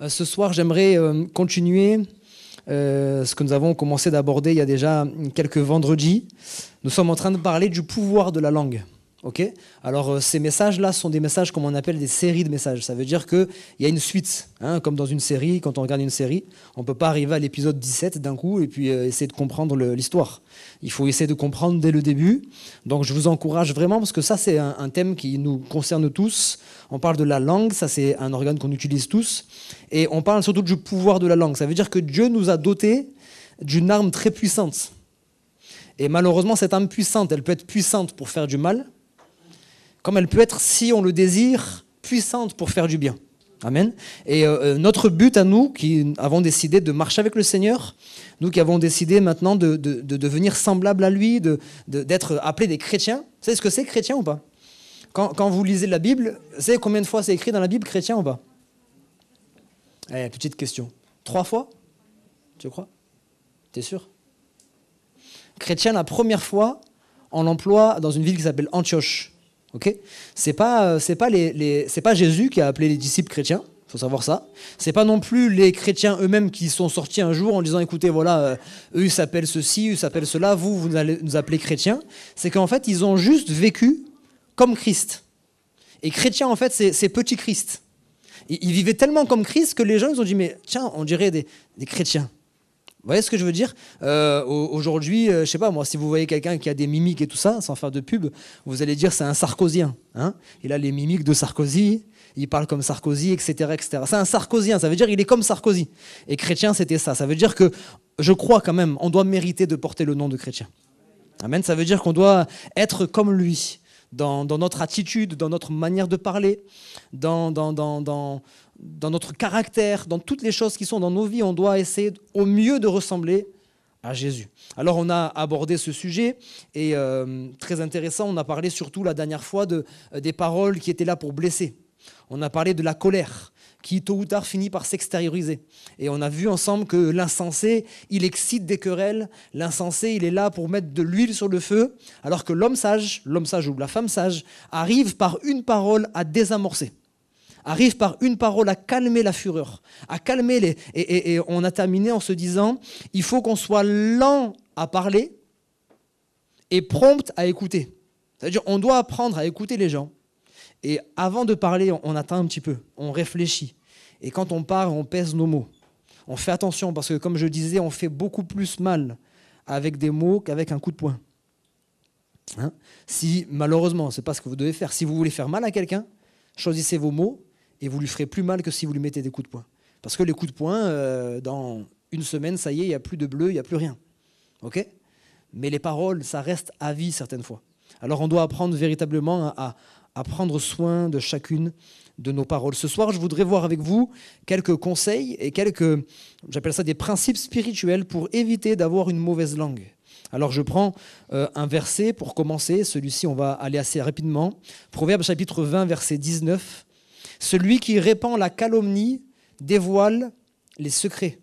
Ce soir, j'aimerais continuer ce que nous avons commencé d'aborder il y a déjà quelques vendredis. Nous sommes en train de parler du pouvoir de la langue. Okay. Alors ces messages-là sont des messages comme on appelle des séries de messages. Ça veut dire qu'il y a une suite, hein, comme dans une série, quand on regarde une série, on ne peut pas arriver à l'épisode 17 d'un coup et puis essayer de comprendre l'histoire. Il faut essayer de comprendre dès le début. Donc je vous encourage vraiment, parce que ça c'est un thème qui nous concerne tous. On parle de la langue, ça c'est un organe qu'on utilise tous. Et on parle surtout du pouvoir de la langue. Ça veut dire que Dieu nous a dotés d'une arme très puissante. Et malheureusement, cette arme puissante, elle peut être puissante pour faire du mal, comme elle peut être, si on le désire, puissante pour faire du bien. Amen. Et notre but à nous, qui avons décidé de marcher avec le Seigneur, nous qui avons décidé maintenant de devenir semblables à lui, d'être appelés des chrétiens. Vous savez ce que c'est, chrétien ou pas ? Quand vous lisez la Bible, vous savez combien de fois c'est écrit dans la Bible, chrétien ou pas ? Petite question. 3 fois ? Tu crois ? T'es sûr ? Chrétien, la première fois, on l'emploie dans une ville qui s'appelle Antioche. Okay, c'est pas Jésus qui a appelé les disciples chrétiens, il faut savoir ça. C'est pas non plus les chrétiens eux-mêmes qui sont sortis un jour en disant écoutez voilà, eux ils s'appellent ceci, eux ils s'appellent cela, vous allez nous appeler chrétiens. C'est qu'en fait ils ont juste vécu comme Christ. Et chrétien en fait c'est petit Christ. Ils vivaient tellement comme Christ que les gens ils ont dit mais tiens on dirait des chrétiens. Vous voyez ce que je veux dire ? Aujourd'hui, je sais pas moi, si vous voyez quelqu'un qui a des mimiques et tout ça, sans faire de pub, vous allez dire c'est un sarkozien. Hein ? Il a les mimiques de Sarkozy, il parle comme Sarkozy, etc., etc. C'est un sarkozien, ça veut dire il est comme Sarkozy. Et chrétien, c'était ça. Ça veut dire que, je crois quand même, on doit mériter de porter le nom de chrétien. Amen. Ça veut dire qu'on doit être comme lui, dans notre attitude, dans notre manière de parler, dans notre caractère, dans toutes les choses qui sont dans nos vies, on doit essayer au mieux de ressembler à Jésus. Alors on a abordé ce sujet et très intéressant, on a parlé surtout la dernière fois des paroles qui étaient là pour blesser. On a parlé de la colère qui tôt ou tard finit par s'extérioriser. Et on a vu ensemble que l'insensé, il excite des querelles, l'insensé, il est là pour mettre de l'huile sur le feu, alors que l'homme sage ou la femme sage arrive par une parole à désamorcer. Arrive par une parole à calmer la fureur, à calmer Et on a terminé en se disant, il faut qu'on soit lent à parler et prompt à écouter. C'est-à-dire, on doit apprendre à écouter les gens. Et avant de parler, on attend un petit peu, on réfléchit. Et quand on parle, on pèse nos mots. On fait attention parce que, comme je disais, on fait beaucoup plus mal avec des mots qu'avec un coup de poing. Hein ? Si, malheureusement, ce n'est pas ce que vous devez faire. Si vous voulez faire mal à quelqu'un, choisissez vos mots et vous lui ferez plus mal que si vous lui mettez des coups de poing. Parce que les coups de poing, dans une semaine, ça y est, il n'y a plus de bleu, il n'y a plus rien. Okay ? Mais les paroles, ça reste à vie certaines fois. Alors on doit apprendre véritablement à prendre soin de chacune de nos paroles. Ce soir, je voudrais voir avec vous quelques conseils et j'appelle ça des principes spirituels pour éviter d'avoir une mauvaise langue. Alors je prends un verset pour commencer, celui-ci on va aller assez rapidement. Proverbe chapitre 20, verset 19. Celui qui répand la calomnie dévoile les secrets.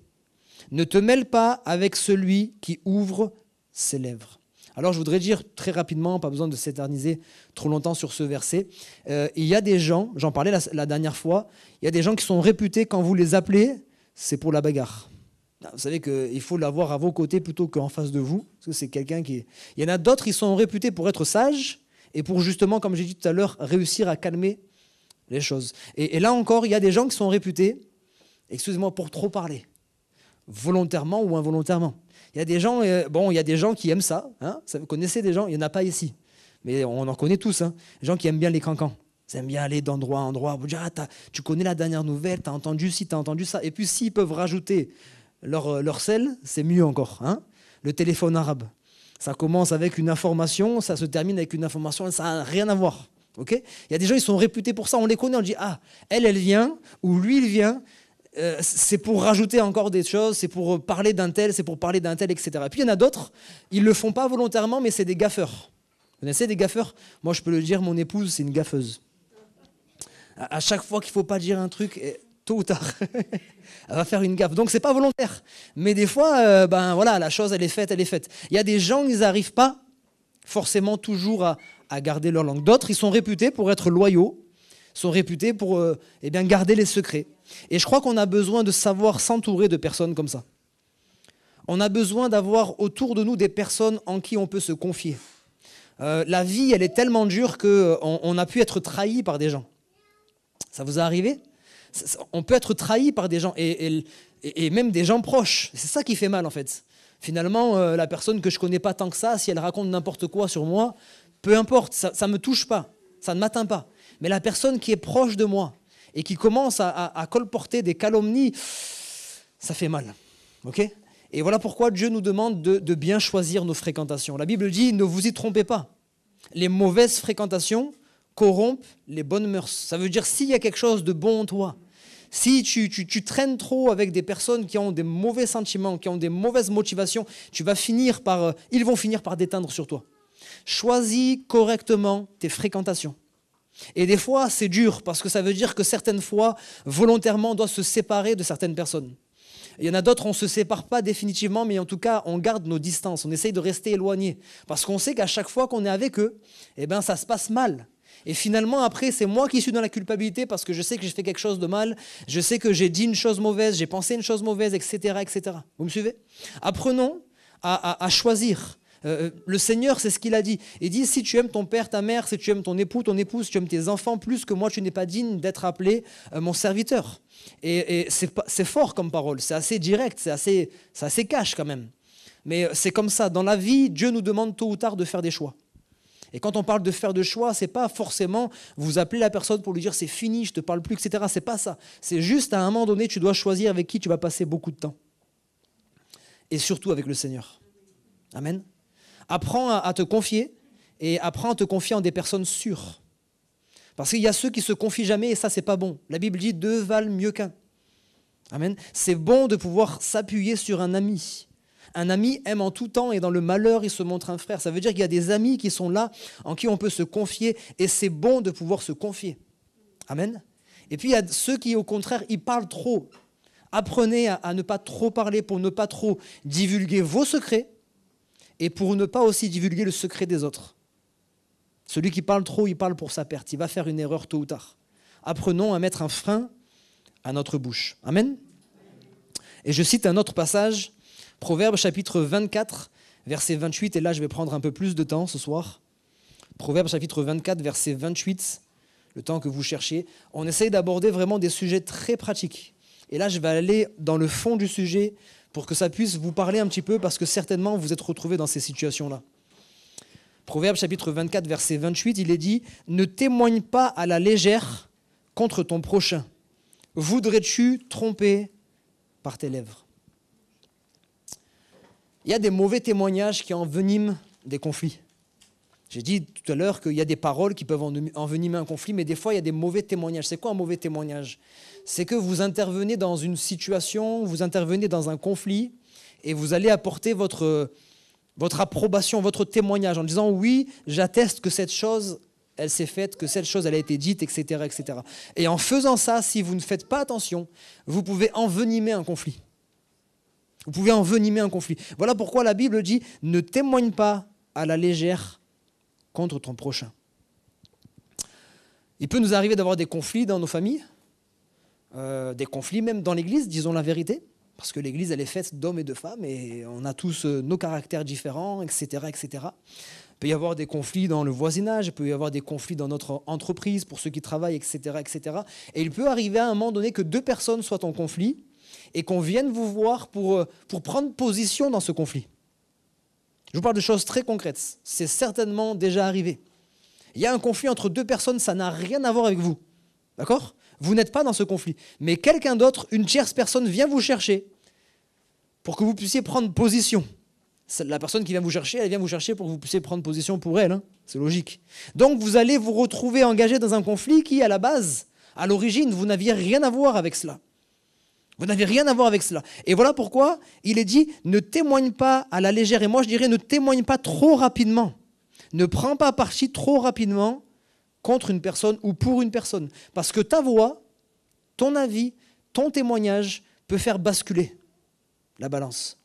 Ne te mêle pas avec celui qui ouvre ses lèvres. Alors je voudrais dire très rapidement, pas besoin de s'éterniser trop longtemps sur ce verset, il y a des gens, j'en parlais la dernière fois, il y a des gens qui sont réputés, quand vous les appelez, c'est pour la bagarre. Vous savez qu'il faut l'avoir à vos côtés plutôt qu'en face de vous, parce que c'est quelqu'un qui... Il y en a d'autres, ils sont réputés pour être sages, et pour justement, comme j'ai dit tout à l'heure, réussir à calmer les choses. Et là encore, il y a des gens qui sont réputés, excusez-moi, pour trop parler, volontairement ou involontairement. Il y a des gens, il y a des gens qui aiment ça. Hein, vous connaissez des gens, il n'y en a pas ici. Mais on en connaît tous. Hein, des gens qui aiment bien les cancans. Ils aiment bien aller d'endroit en endroit. Vous dire, tu connais la dernière nouvelle, tu as entendu ci, tu as entendu ça. Et puis s'ils peuvent rajouter leur sel, c'est mieux encore. Hein, le téléphone arabe. Ça commence avec une information, ça se termine avec une information, ça n'a rien à voir. Okay, il y a des gens, ils sont réputés pour ça. On les connaît, on dit, elle vient, ou lui, il vient. C'est pour rajouter encore des choses, c'est pour parler d'un tel, etc. Et puis il y en a d'autres, ils ne le font pas volontairement, mais c'est des gaffeurs. Vous connaissez des gaffeurs ? Moi, je peux le dire, mon épouse, c'est une gaffeuse. À chaque fois qu'il ne faut pas dire un truc, tôt ou tard, elle va faire une gaffe. Donc, ce n'est pas volontaire. Mais des fois, la chose, elle est faite. Il y a des gens, ils n'arrivent pas forcément toujours à garder leur langue. D'autres, ils sont réputés pour être loyaux. sont réputés pour garder les secrets. Et je crois qu'on a besoin de savoir s'entourer de personnes comme ça. On a besoin d'avoir autour de nous des personnes en qui on peut se confier. La vie, elle est tellement dure qu'on a pu être trahi par des gens. Ça vous est arrivé ? On peut être trahi par des gens, et même des gens proches. C'est ça qui fait mal, en fait. Finalement, la personne que je ne connais pas tant que ça, si elle raconte n'importe quoi sur moi, peu importe, ça ne me touche pas, ça ne m'atteint pas. Mais la personne qui est proche de moi et qui commence à colporter des calomnies, ça fait mal. Okay ? Et voilà pourquoi Dieu nous demande de bien choisir nos fréquentations. La Bible dit, ne vous y trompez pas. Les mauvaises fréquentations corrompent les bonnes mœurs. Ça veut dire, s'il y a quelque chose de bon en toi, si tu traînes trop avec des personnes qui ont des mauvais sentiments, qui ont des mauvaises motivations, ils vont finir par déteindre sur toi. Choisis correctement tes fréquentations. Et des fois, c'est dur, parce que ça veut dire que certaines fois, volontairement, on doit se séparer de certaines personnes. Il y en a d'autres, on ne se sépare pas définitivement, mais en tout cas, on garde nos distances, on essaye de rester éloigné. Parce qu'on sait qu'à chaque fois qu'on est avec eux, ça se passe mal. Et finalement, après, c'est moi qui suis dans la culpabilité parce que je sais que j'ai fait quelque chose de mal, je sais que j'ai dit une chose mauvaise, j'ai pensé une chose mauvaise, etc. etc. Vous me suivez ? Apprenons à choisir. Le Seigneur, c'est ce qu'il a dit. Il dit, si tu aimes ton père, ta mère, si tu aimes ton époux, ton épouse, si tu aimes tes enfants plus que moi, tu n'es pas digne d'être appelé mon serviteur. Et c'est fort comme parole, c'est assez direct, c'est assez cash quand même. Mais c'est comme ça, dans la vie, Dieu nous demande tôt ou tard de faire des choix. Et quand on parle de faire des choix, c'est pas forcément vous appeler la personne pour lui dire c'est fini, je te parle plus, etc. C'est pas ça. C'est juste à un moment donné, tu dois choisir avec qui tu vas passer beaucoup de temps. Et surtout avec le Seigneur. Amen. Apprends à te confier et apprends à te confier en des personnes sûres. Parce qu'il y a ceux qui se confient jamais et ça, c'est pas bon. La Bible dit deux valent mieux qu'un. Amen. C'est bon de pouvoir s'appuyer sur un ami. Un ami aime en tout temps et dans le malheur, il se montre un frère. Ça veut dire qu'il y a des amis qui sont là, en qui on peut se confier et c'est bon de pouvoir se confier. Amen. Et puis il y a ceux qui, au contraire, ils parlent trop. Apprenez à ne pas trop parler pour ne pas trop divulguer vos secrets et pour ne pas aussi divulguer le secret des autres. Celui qui parle trop, il parle pour sa perte. Il va faire une erreur tôt ou tard. Apprenons à mettre un frein à notre bouche. Amen. Et je cite un autre passage, Proverbes chapitre 24, verset 28. Et là, je vais prendre un peu plus de temps ce soir. Proverbes chapitre 24, verset 28, le temps que vous cherchez. On essaye d'aborder vraiment des sujets très pratiques. Et là, je vais aller dans le fond du sujet pour que ça puisse vous parler un petit peu, parce que certainement, vous êtes retrouvés dans ces situations-là. Proverbe chapitre 24, verset 28, il est dit « Ne témoigne pas à la légère contre ton prochain. Voudrais-tu tromper par tes lèvres ?» Il y a des mauvais témoignages qui enveniment des conflits. J'ai dit tout à l'heure qu'il y a des paroles qui peuvent envenimer un conflit, mais des fois, il y a des mauvais témoignages. C'est quoi un mauvais témoignage ? C'est que vous intervenez dans une situation, vous intervenez dans un conflit, et vous allez apporter votre approbation, votre témoignage, en disant « Oui, j'atteste que cette chose, elle s'est faite, que cette chose, elle a été dite, etc. etc. » Et en faisant ça, si vous ne faites pas attention, vous pouvez envenimer un conflit. Vous pouvez envenimer un conflit. Voilà pourquoi la Bible dit « Ne témoigne pas à la légère contre ton prochain. » Il peut nous arriver d'avoir des conflits dans nos familles, des conflits même dans l'Église, disons la vérité, parce que l'Église, elle est faite d'hommes et de femmes, et on a tous nos caractères différents, etc., etc. Il peut y avoir des conflits dans le voisinage, il peut y avoir des conflits dans notre entreprise, pour ceux qui travaillent, etc., etc. Et il peut arriver à un moment donné que deux personnes soient en conflit, et qu'on vienne vous voir pour prendre position dans ce conflit. Je vous parle de choses très concrètes. C'est certainement déjà arrivé. Il y a un conflit entre deux personnes, ça n'a rien à voir avec vous. D'accord ? Vous n'êtes pas dans ce conflit. Mais quelqu'un d'autre, une tierce personne, vient vous chercher pour que vous puissiez prendre position. La personne qui vient vous chercher, elle vient vous chercher pour que vous puissiez prendre position pour elle. Hein ? C'est logique. Donc vous allez vous retrouver engagé dans un conflit qui, à la base, à l'origine, vous n'aviez rien à voir avec cela. Vous n'avez rien à voir avec cela. Et voilà pourquoi il est dit, ne témoigne pas à la légère. Et moi je dirais, ne témoigne pas trop rapidement. Ne prends pas parti trop rapidement contre une personne ou pour une personne. Parce que ta voix, ton avis, ton témoignage peut faire basculer la balance.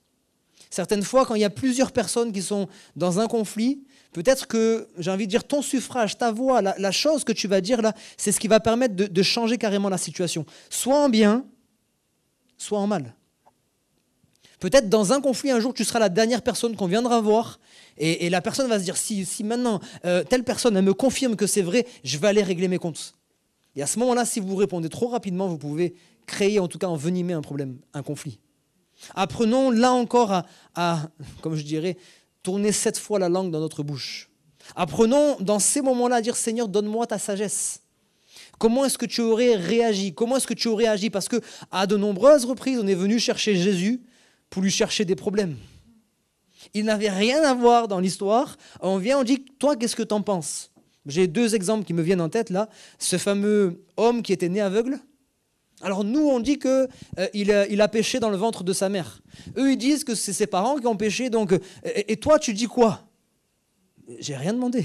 Certaines fois, quand il y a plusieurs personnes qui sont dans un conflit, Peut-être que, j'ai envie de dire, ton suffrage, ta voix, la chose que tu vas dire là, c'est ce qui va permettre de changer carrément la situation. Soit en bien, soit en mal. Peut-être dans un conflit, un jour, tu seras la dernière personne qu'on viendra voir et la personne va se dire, si maintenant, telle personne, elle me confirme que c'est vrai, je vais aller régler mes comptes. Et à ce moment-là, si vous répondez trop rapidement, vous pouvez créer, en tout cas envenimer un problème, un conflit. Apprenons là encore à comme je dirais, tourner 7 fois la langue dans notre bouche. Apprenons dans ces moments-là à dire, Seigneur, donne-moi ta sagesse. Comment est-ce que tu aurais réagi? Comment est-ce que tu aurais agi? Parce qu'à de nombreuses reprises, on est venu chercher Jésus pour lui chercher des problèmes. Il n'avait rien à voir dans l'histoire. On vient, on dit, toi, qu'est-ce que tu en penses? J'ai 2 exemples qui me viennent en tête là. Ce fameux homme qui était né aveugle. Alors nous, on dit qu'il a péché dans le ventre de sa mère. Eux, ils disent que c'est ses parents qui ont péché. Donc, et toi, tu dis quoi? J'ai rien demandé.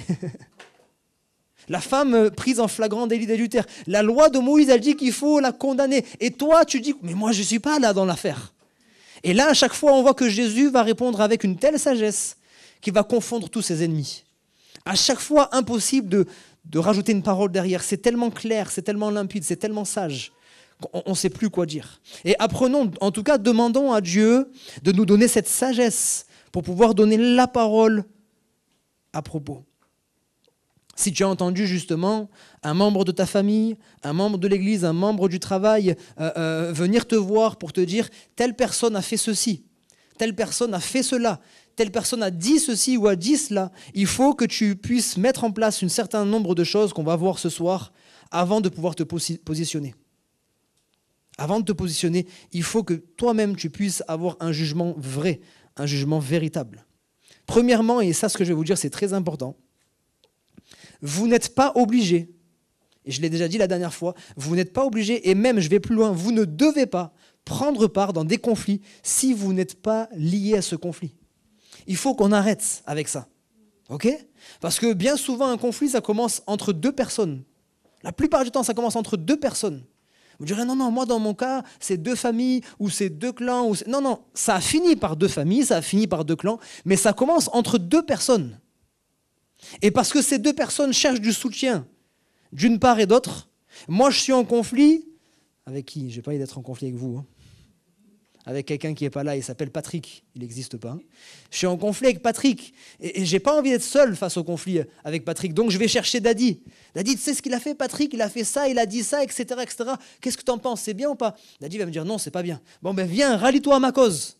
La femme prise en flagrant délit d'adultère. La loi de Moïse, elle dit qu'il faut la condamner. Et toi, tu dis, mais moi, je ne suis pas là dans l'affaire. Et là, à chaque fois, on voit que Jésus va répondre avec une telle sagesse qu'il va confondre tous ses ennemis. À chaque fois, impossible de rajouter une parole derrière. C'est tellement clair, c'est tellement limpide, c'est tellement sage qu'on ne sait plus quoi dire. Et apprenons, en tout cas, demandons à Dieu de nous donner cette sagesse pour pouvoir donner la parole à propos. Si tu as entendu justement un membre de ta famille, un membre de l'église, un membre du travail venir te voir pour te dire « telle personne a fait ceci, telle personne a fait cela, telle personne a dit ceci ou a dit cela », il faut que tu puisses mettre en place un certain nombre de choses qu'on va voir ce soir avant de pouvoir te positionner. Avant de te positionner, il faut que toi-même tu puisses avoir un jugement vrai, un jugement véritable. Premièrement, et ça ce que je vais vous dire c'est très important, vous n'êtes pas obligé, et je l'ai déjà dit la dernière fois, vous n'êtes pas obligé, et même je vais plus loin, vous ne devez pas prendre part dans des conflits si vous n'êtes pas lié à ce conflit. Il faut qu'on arrête avec ça. Ok? Parce que bien souvent, un conflit, ça commence entre 2 personnes. La plupart du temps, ça commence entre 2 personnes. Vous direz, non, moi dans mon cas, c'est 2 familles, ou c'est 2 clans. Non, ça a fini par 2 familles, ça a fini par 2 clans, mais ça commence entre 2 personnes. Et parce que ces 2 personnes cherchent du soutien d'une part et d'autre, moi je suis en conflit, avec qui? Je n'ai pas envie d'être en conflit avec vous. Avec quelqu'un qui n'est pas là, il s'appelle Patrick, il n'existe pas. Je suis en conflit avec Patrick, et je n'ai pas envie d'être seul face au conflit avec Patrick, donc je vais chercher Daddy. Daddy, tu sais ce qu'il a fait Patrick? Il a fait ça, il a dit ça, etc. etc. Qu'est-ce que tu en penses? C'est bien ou pas? Daddy va me dire non, c'est pas bien. Bon ben viens, rallie-toi à ma cause.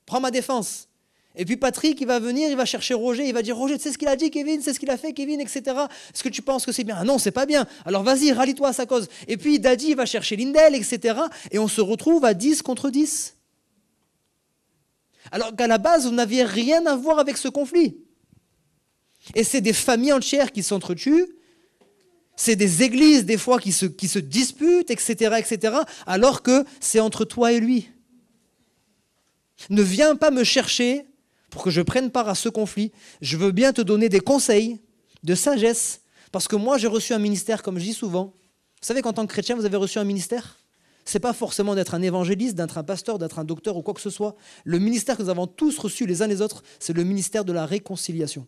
Prends ma défense. Et puis Patrick, il va venir, il va chercher Roger, il va dire « Roger, tu sais ce qu'il a dit, Kevin? C'est ce qu'il a fait, Kevin, etc. Est-ce que tu penses que c'est bien? » Ah non, c'est pas bien. Alors vas-y, rallie-toi à sa cause. Et puis Daddy, il va chercher Lindell, etc. Et on se retrouve à 10 contre 10. Alors qu'à la base, vous n'aviez rien à voir avec ce conflit. Et c'est des familles entières qui s'entretuent, c'est des églises, des fois, qui se disputent, etc., etc., alors que c'est entre toi et lui. Ne viens pas me chercher pour que je prenne part à ce conflit. Je veux bien te donner des conseils de sagesse, parce que moi, j'ai reçu un ministère, comme je dis souvent. Vous savez qu'en tant que chrétien, vous avez reçu un ministère? Ce n'est pas forcément d'être un évangéliste, d'être un pasteur, d'être un docteur ou quoi que ce soit. Le ministère que nous avons tous reçu les uns les autres, c'est le ministère de la réconciliation.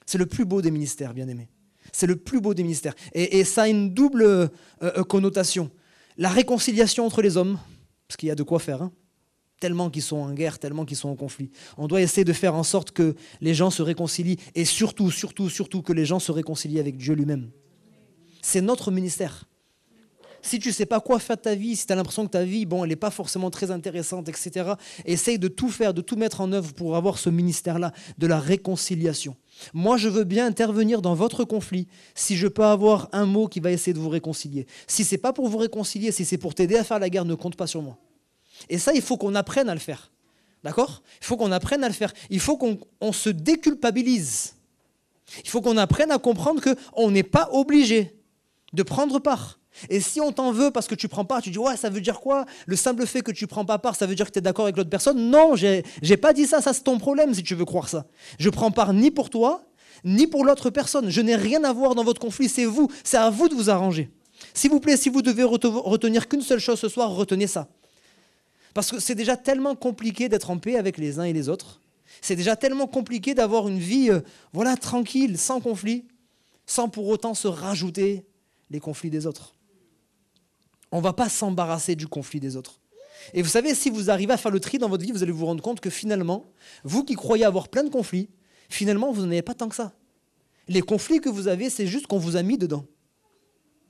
C'est le plus beau des ministères, bien-aimés. C'est le plus beau des ministères. Et ça a une double connotation. La réconciliation entre les hommes, parce qu'il y a de quoi faire, hein. Tellement qu'ils sont en guerre, tellement qu'ils sont en conflit. On doit essayer de faire en sorte que les gens se réconcilient et surtout que les gens se réconcilient avec Dieu lui-même. C'est notre ministère. Si tu ne sais pas quoi faire de ta vie, si tu as l'impression que ta vie, elle n'est pas forcément très intéressante, etc., essaye de tout faire, de tout mettre en œuvre pour avoir ce ministère-là de la réconciliation. Moi, je veux bien intervenir dans votre conflit si je peux avoir un mot qui va essayer de vous réconcilier. Si ce n'est pas pour vous réconcilier, si c'est pour t'aider à faire la guerre, ne compte pas sur moi. Et ça, il faut qu'on apprenne à le faire. D'accord? Il faut qu'on apprenne à le faire. Il faut qu'on se déculpabilise. Il faut qu'on apprenne à comprendre qu'on n'est pas obligé de prendre part. Et si on t'en veut parce que tu prends part, tu dis « Ouais, ça veut dire quoi? Le simple fait que tu prends pas part, ça veut dire que tu es d'accord avec l'autre personne ?» Non, j'ai pas dit ça, ça c'est ton problème si tu veux croire ça. Je prends part ni pour toi, ni pour l'autre personne. Je n'ai rien à voir dans votre conflit, c'est vous. C'est à vous de vous arranger. S'il vous plaît, si vous devez retenir qu'une seule chose ce soir, retenez ça. Parce que c'est déjà tellement compliqué d'être en paix avec les uns et les autres. C'est déjà tellement compliqué d'avoir une vie voilà, tranquille, sans conflit, sans pour autant se rajouter les conflits des autres. On ne va pas s'embarrasser du conflit des autres. Et vous savez, si vous arrivez à faire le tri dans votre vie, vous allez vous rendre compte que finalement, vous qui croyez avoir plein de conflits, finalement, vous n'en avez pas tant que ça. Les conflits que vous avez, c'est juste qu'on vous a mis dedans.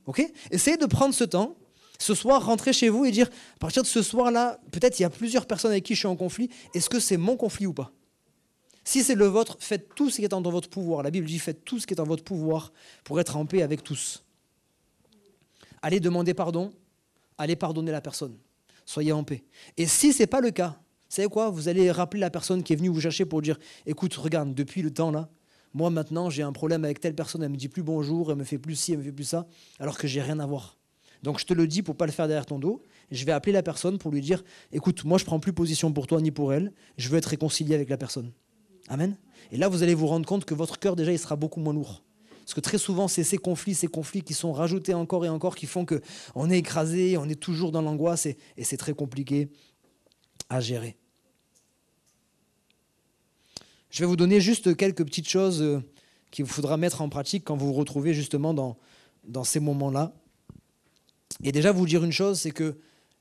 Ok ? Essayez de prendre ce temps, ce soir, rentrez chez vous et dire, à partir de ce soir-là, peut-être il y a plusieurs personnes avec qui je suis en conflit, est-ce que c'est mon conflit ou pas ? Si c'est le vôtre, faites tout ce qui est en votre pouvoir. La Bible dit, faites tout ce qui est en votre pouvoir pour être en paix avec tous. Allez demander pardon, allez pardonner la personne. Soyez en paix. Et si ce n'est pas le cas, vous savez quoi ? Vous allez rappeler la personne qui est venue vous chercher pour dire, écoute, regarde, depuis le temps là, moi maintenant j'ai un problème avec telle personne, elle me dit plus bonjour, elle me fait plus ci, elle me fait plus ça, alors que j'ai rien à voir. Donc je te le dis pour ne pas le faire derrière ton dos, je vais appeler la personne pour lui dire, écoute, moi je ne prends plus position pour toi ni pour elle, je veux être réconcilié avec la personne. Amen. Et là vous allez vous rendre compte que votre cœur déjà il sera beaucoup moins lourd. Parce que très souvent, c'est ces conflits qui sont rajoutés encore et encore, qui font qu'on est écrasé, on est toujours dans l'angoisse et c'est très compliqué à gérer. Je vais vous donner juste quelques petites choses qu'il vous faudra mettre en pratique quand vous vous retrouvez justement dans ces moments-là. Et déjà, vous dire une chose, c'est que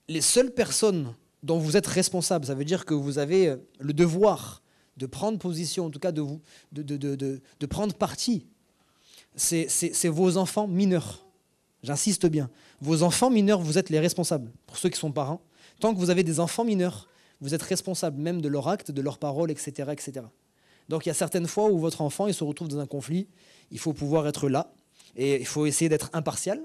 les seules personnes dont vous êtes responsable, ça veut dire que vous avez le devoir de prendre position, en tout cas de prendre parti, c'est vos enfants mineurs. J'insiste bien. Vos enfants mineurs, vous êtes les responsables. Pour ceux qui sont parents, tant que vous avez des enfants mineurs, vous êtes responsable même de leurs actes, de leurs paroles, etc., etc. Donc il y a certaines fois où votre enfant il se retrouve dans un conflit, il faut pouvoir être là, et il faut essayer d'être impartial,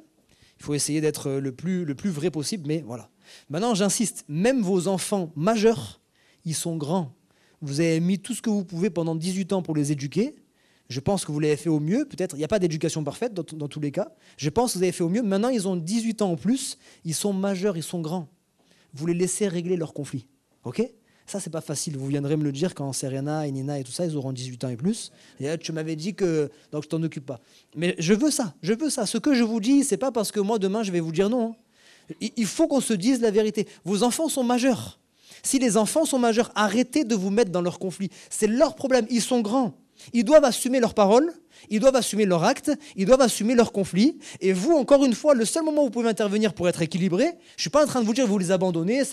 il faut essayer d'être le plus vrai possible, mais voilà. Maintenant, j'insiste, même vos enfants majeurs, ils sont grands. Vous avez mis tout ce que vous pouvez pendant 18 ans pour les éduquer. Je pense que vous l'avez fait au mieux, peut-être. Il n'y a pas d'éducation parfaite dans tous les cas. Je pense que vous avez fait au mieux. Maintenant, ils ont 18 ans en plus. Ils sont majeurs, ils sont grands. Vous les laissez régler leurs conflits. OK ? Ça, c'est pas facile. Vous viendrez me le dire quand Serena et Nina et tout ça, ils auront 18 ans et plus. Et là, tu m'avais dit que... Donc, je t'en occupe pas. Mais je veux ça. Je veux ça. Ce que je vous dis, c'est pas parce que moi, demain, je vais vous dire non. Il faut qu'on se dise la vérité. Vos enfants sont majeurs. Si les enfants sont majeurs, arrêtez de vous mettre dans leurs conflits. C'est leur problème. Ils sont grands. Ils doivent assumer leurs paroles, ils doivent assumer leurs actes, ils doivent assumer leurs conflits. Et vous, encore une fois, le seul moment où vous pouvez intervenir pour être équilibré, je ne suis pas en train de vous dire vous les abandonnez,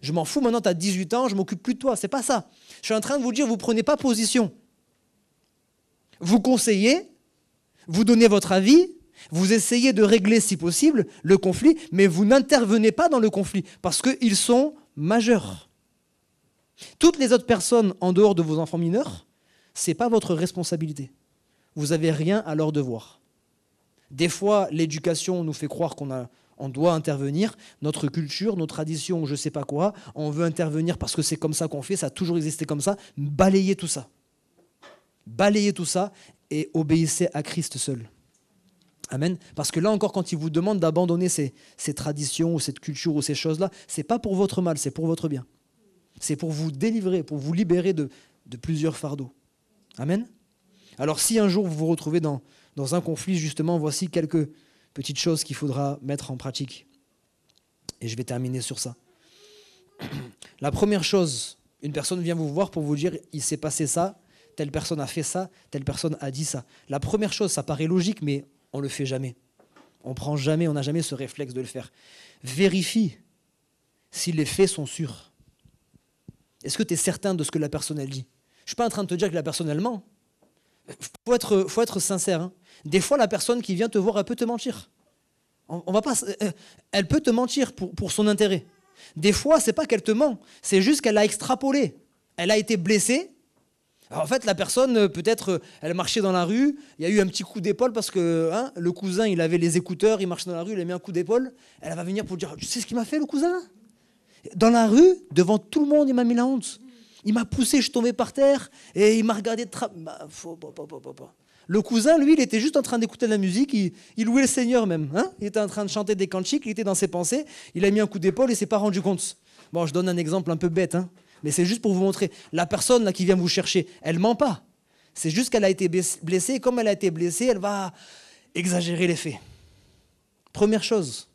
je m'en fous, maintenant tu as 18 ans, je ne m'occupe plus de toi. C'est pas ça. Je suis en train de vous dire vous ne prenez pas position. Vous conseillez, vous donnez votre avis, vous essayez de régler si possible le conflit, mais vous n'intervenez pas dans le conflit parce qu'ils sont majeurs. Toutes les autres personnes en dehors de vos enfants mineurs, ce n'est pas votre responsabilité. Vous n'avez rien à leur devoir. Des fois, l'éducation nous fait croire qu'on doit intervenir. Notre culture, nos traditions, je ne sais pas quoi, on veut intervenir parce que c'est comme ça qu'on fait, ça a toujours existé comme ça. Balayez tout ça. Balayez tout ça et obéissez à Christ seul. Amen. Parce que là encore, quand il vous demande d'abandonner ces traditions ou cette culture ou ces choses-là, ce n'est pas pour votre mal, c'est pour votre bien. C'est pour vous délivrer, pour vous libérer de plusieurs fardeaux. Amen. Alors si un jour vous vous retrouvez dans un conflit, justement, voici quelques petites choses qu'il faudra mettre en pratique. Et je vais terminer sur ça. La première chose, une personne vient vous voir pour vous dire « il s'est passé ça, telle personne a fait ça, telle personne a dit ça ». La première chose, ça paraît logique, mais on ne le fait jamais. On n'a jamais ce réflexe de le faire. Vérifie si les faits sont sûrs. Est-ce que tu es certain de ce que la personne elle dit ? Je ne suis pas en train de te dire que la personne elle ment. Faut être sincère. Hein. Des fois, la personne qui vient te voir, elle peut te mentir. Elle peut te mentir pour son intérêt. Des fois, ce n'est pas qu'elle te ment, c'est juste qu'elle a extrapolé. Elle a été blessée. Alors, en fait, la personne, peut-être, elle marchait dans la rue, il y a eu un petit coup d'épaule parce que le cousin, il avait les écouteurs, il marchait dans la rue, il a mis un coup d'épaule. Elle va venir pour dire, tu sais ce qu'il m'a fait, le cousin ? Dans la rue, devant tout le monde, il m'a mis la honte. Il m'a poussé, je suis tombé par terre, et il m'a regardé de Le cousin, lui, il était juste en train d'écouter de la musique, il louait le Seigneur même. Hein, il était en train de chanter des cantiques, il était dans ses pensées, il a mis un coup d'épaule et ne s'est pas rendu compte. Bon, je donne un exemple un peu bête, hein, mais c'est juste pour vous montrer. La personne là, qui vient vous chercher, elle ne ment pas. C'est juste qu'elle a été blessée, et comme elle a été blessée, elle va exagérer les faits. Première chose,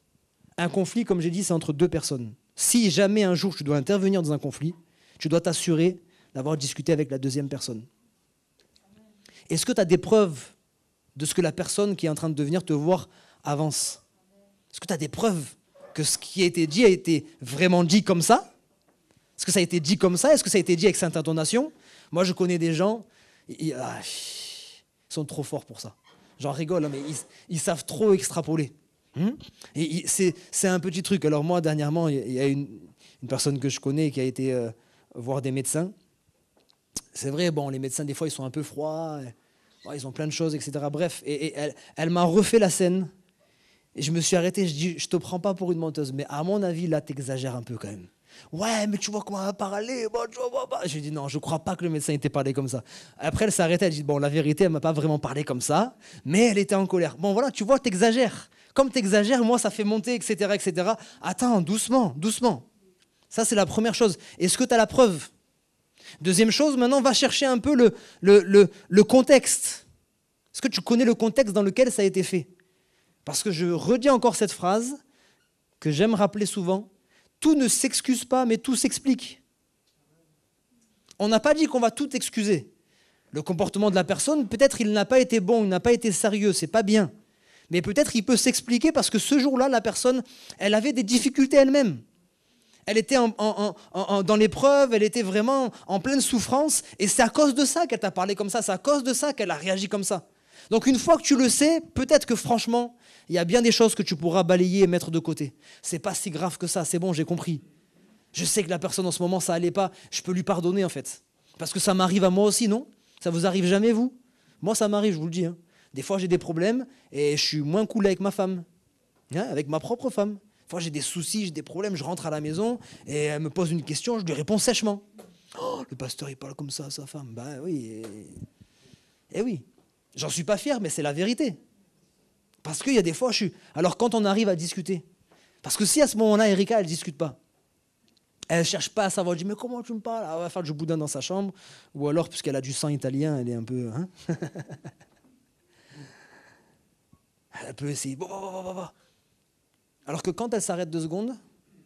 un conflit, comme j'ai dit, c'est entre deux personnes. Si jamais un jour tu dois intervenir dans un conflit, tu dois t'assurer d'avoir discuté avec la deuxième personne. Est-ce que tu as des preuves de ce que la personne qui est en train de venir te voir avance? Est-ce que tu as des preuves que ce qui a été dit a été vraiment dit comme ça? Est-ce que ça a été dit comme ça? Est-ce que ça a été dit avec cette intonation? Moi, je connais des gens, ils sont trop forts pour ça. J'en rigole, hein, mais ils savent trop extrapoler. Et c'est un petit truc. Alors moi, dernièrement, il y a une personne que je connais qui a été voir des médecins. C'est vrai, bon, les médecins, des fois, ils sont un peu froids, ils ont plein de choses, etc. Bref, et elle m'a refait la scène. Et je me suis arrêté, je dis, je te prends pas pour une menteuse, mais à mon avis, là, t'exagères un peu quand même. Ouais, mais tu vois comment elle a parlé. Bon, tu vois, j'ai dit, non, je crois pas que le médecin était parlé comme ça. Après, elle s'est arrêtée, elle dit, bon, la vérité, elle m'a pas vraiment parlé comme ça, mais elle était en colère. Bon, voilà, tu vois, t'exagères. Comme t'exagères, moi, ça fait monter, etc., etc. Attends, doucement, doucement. Ça, c'est la première chose. Est-ce que tu as la preuve? Deuxième chose, maintenant, va chercher un peu le contexte. Est-ce que tu connais le contexte dans lequel ça a été fait? Parce que je redis encore cette phrase que j'aime rappeler souvent. Tout ne s'excuse pas, mais tout s'explique. On n'a pas dit qu'on va tout excuser. Le comportement de la personne, peut-être il n'a pas été bon, il n'a pas été sérieux, c'est pas bien. Mais peut-être il peut s'expliquer parce que ce jour-là, la personne, elle avait des difficultés elle-même. Elle était dans l'épreuve, elle était vraiment en pleine souffrance, et c'est à cause de ça qu'elle t'a parlé comme ça, c'est à cause de ça qu'elle a réagi comme ça. Donc une fois que tu le sais, peut-être que franchement, il y a bien des choses que tu pourras balayer et mettre de côté. C'est pas si grave que ça, c'est bon, j'ai compris. Je sais que la personne en ce moment, ça allait pas, je peux lui pardonner en fait. Parce que ça m'arrive à moi aussi, non? Ça vous arrive jamais, vous? Moi, ça m'arrive, je vous le dis. Des fois, j'ai des problèmes et je suis moins cool avec ma femme, avec ma propre femme. Des fois, j'ai des soucis, j'ai des problèmes, je rentre à la maison et elle me pose une question, je lui réponds sèchement. Oh, le pasteur, il parle comme ça à sa femme. Bah oui, et oui. J'en suis pas fier, mais c'est la vérité. Parce qu'il y a des fois, alors quand on arrive à discuter, parce que si à ce moment-là, Erika, elle ne discute pas, elle ne cherche pas à savoir, elle dit, mais comment tu me parles? Elle va faire du boudin dans sa chambre, ou alors, puisqu'elle a du sang italien, elle est un peu... elle peut essayer. Alors que quand elle s'arrête 2 secondes,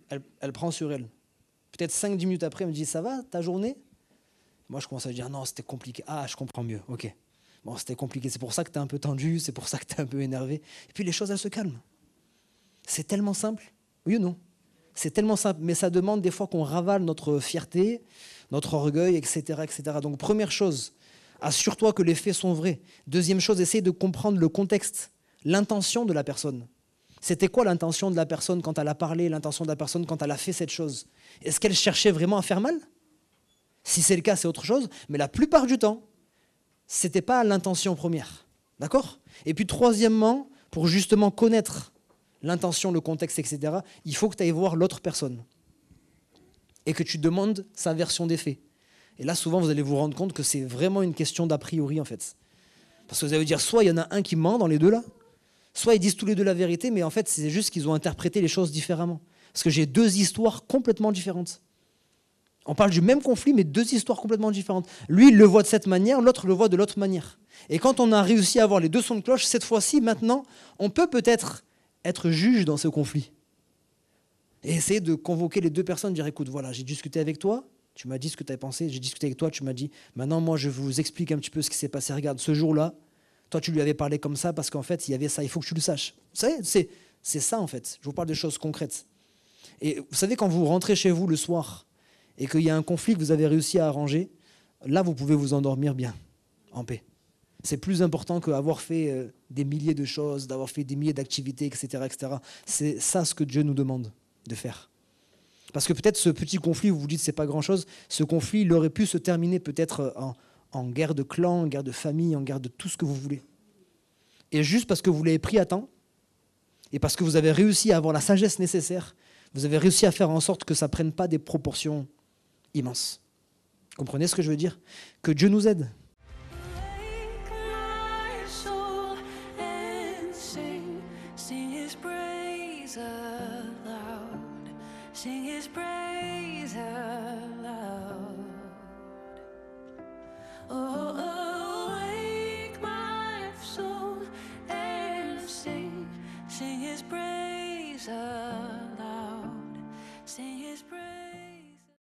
elle prend sur elle. Peut-être 5-10 minutes après, elle me dit, ça va, ta journée? Moi, je commence à dire, non, c'était compliqué. Ah, je comprends mieux, ok. Bon, c'était compliqué, c'est pour ça que tu es un peu tendu, c'est pour ça que tu es un peu énervé. Et puis les choses, elles se calment. C'est tellement simple, oui ou non? C'est tellement simple, mais ça demande des fois qu'on ravale notre fierté, notre orgueil, etc., etc. Donc première chose, assure-toi que les faits sont vrais. Deuxième chose, essaye de comprendre le contexte, l'intention de la personne. C'était quoi l'intention de la personne quand elle a parlé, l'intention de la personne quand elle a fait cette chose? Est-ce qu'elle cherchait vraiment à faire mal? Si c'est le cas, c'est autre chose, mais la plupart du temps, ce n'était pas l'intention première. D'accord? Et puis troisièmement, pour justement connaître l'intention, le contexte, etc., il faut que tu ailles voir l'autre personne et que tu demandes sa version des faits. Et là, souvent, vous allez vous rendre compte que c'est vraiment une question d'a priori, en fait. Parce que vous allez dire, soit il y en a un qui ment dans les deux, là, soit ils disent tous les deux la vérité, mais en fait, c'est juste qu'ils ont interprété les choses différemment. Parce que j'ai 2 histoires complètement différentes. On parle du même conflit, mais 2 histoires complètement différentes. Lui, il le voit de cette manière, l'autre le voit de l'autre manière. Et quand on a réussi à avoir les deux sons de cloche, cette fois-ci, maintenant, on peut peut-être être juge dans ce conflit. Et essayer de convoquer les 2 personnes, dire, écoute, voilà, j'ai discuté avec toi, tu m'as dit ce que tu avais pensé, j'ai discuté avec toi, tu m'as dit, maintenant, moi, je vous explique un petit peu ce qui s'est passé. Regarde, ce jour-là, toi, tu lui avais parlé comme ça, parce qu'en fait, il y avait ça, il faut que tu le saches. Vous savez, c'est ça, en fait. Je vous parle de choses concrètes. Et vous savez, quand vous rentrez chez vous le soir, et qu'il y a un conflit que vous avez réussi à arranger, là, vous pouvez vous endormir bien, en paix. C'est plus important qu'avoir fait des milliers de choses, d'avoir fait des milliers d'activités, etc., etc. C'est ça ce que Dieu nous demande de faire. Parce que peut-être ce petit conflit, vous vous dites c'est pas grand-chose, ce conflit, il aurait pu se terminer peut-être en guerre de clan, en guerre de famille, en guerre de tout ce que vous voulez. Et juste parce que vous l'avez pris à temps, et parce que vous avez réussi à avoir la sagesse nécessaire, vous avez réussi à faire en sorte que ça ne prenne pas des proportions immense. Comprenez ce que je veux dire? Que Dieu nous aide. Sing his praise.